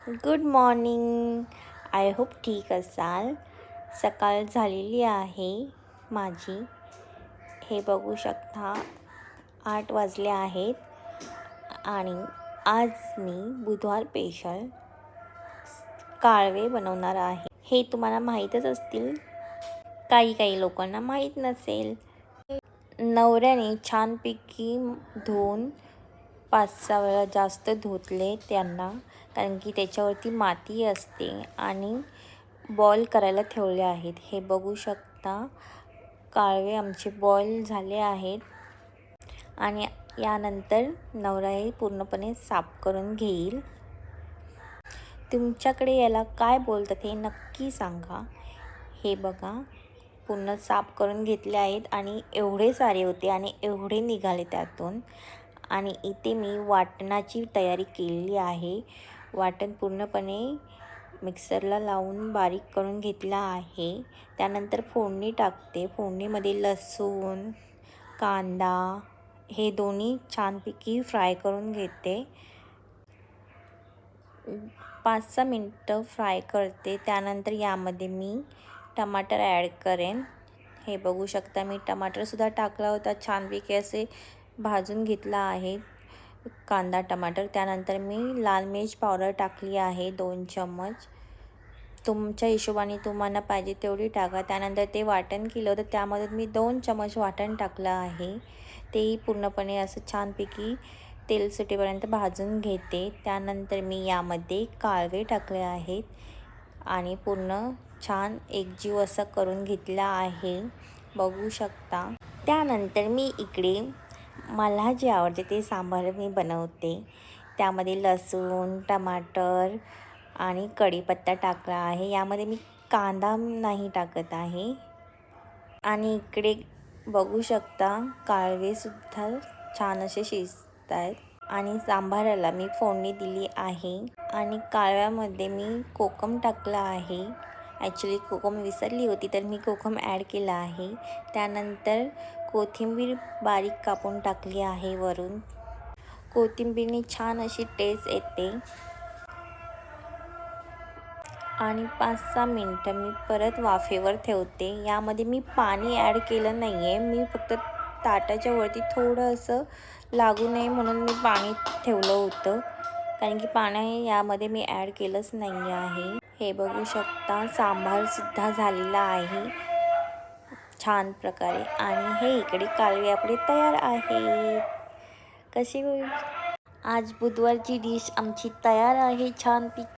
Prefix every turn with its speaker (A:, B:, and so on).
A: Good morning. I hope ठीक असाल. सकाळ झालेली आहे माझी. हे बघू शकता 8 वाजले आहेत आणि आज मी बुधवार स्पेशल काळवे बनवणार आहे. हे तुम्हाला माहीतच असतील, काही लोकांना माहीत नसेल. नवऱ्याने छानपैकी धुवून 5-6 वेळा जास्त धुतले त्यांना, कारण की त्याच्यावरती माती असते आणि बॉईल करायला ठेवले आहेत. हे बघू शकता काळवे आमचे बॉईल झाले आहेत आणि यानंतर नवरा हे पूर्णपणे साफ करून घेईल. तुमच्याकडे याला काय बोलतात हे नक्की सांगा. हे बघा पूर्ण साफ करून घेतले आहेत आणि एवढे सारे होते आणि एवढे निघाले त्यातून. आणि इथे मी वाटणाची तयारी केलेली आहे. वाटण पूर्णपणे मिक्सरला लावून बारीक करून घेतला आहे. त्यानंतर फोडणी टाकते. फोडणीमध्ये लसूण, कांदा हे दोन्ही छानपैकी फ्राय करून घेते. 5-6 मिनटं फ्राय करते. त्यानंतर यामध्ये मी टमाटर ॲड करेन. हे बघू शकता मी टमाटरसुद्धा टाकला होता. छानपैकी असे भाजून घेतला आहे कांदा टमाटर. त्यानंतर मी लाल मिर्च पावडर टाकली आहे 2 चम्मच. तुमच्या हिशोबाने तुम्हाला पाहिजे तेवढी टाका. त्यानंतर ते वाटण केलं होतं त्यामध्ये मी 2 चम्मच वाटण टाकलं आहे. तेही पूर्णपणे असं छानपैकी तेल सुटेपर्यंत भाजून घेते. त्यानंतर मी यामध्ये काळवे टाकले आहेत आणि पूर्ण छान एकजीव असं करून घेतला आहे, बघू शकता. त्यानंतर मी इकडे मला जे आवडते ते सांबार मी बनवते. त्यामध्ये लसूण, टमाटर आणि कढीपत्ता टाकला आहे. यामध्ये मी कांदा नाही टाकत आहे. आणि इकडे बघू शकता काळवेसुद्धा छान असे शिजत आहेत आणि सांबाराला मी फोडणी दिली आहे. आणि काळव्यामध्ये मी कोकम टाकला आहे. ॲक्च्युली कोकम विसरली होती तर मी कोकम ॲड केला आहे. त्यानंतर कोथिंबीर बारीक कापून टाकली आहे वरून. कोथिंबीरने छान अशी टेस्ट येते. आणि 5-6 मिनटं मी परत वाफेवर ठेवते. यामध्ये मी पाणी ॲड केलं नाही आहे. मी फक्त ताटाच्या वरती थोडं असं लागू नये म्हणून मी पाणी ठेवलं होतं, कारण की पाणी यामध्ये मी ॲड केलंच नाही आहे. हे बघू शकता सांबारसुद्धा झालेला आहे छान प्रकारे. आणि हे इकडे कालवे आपले तयार आहेत. कशी होईल आज बुधवारची डिश आमची तयार आहे छानपैकी.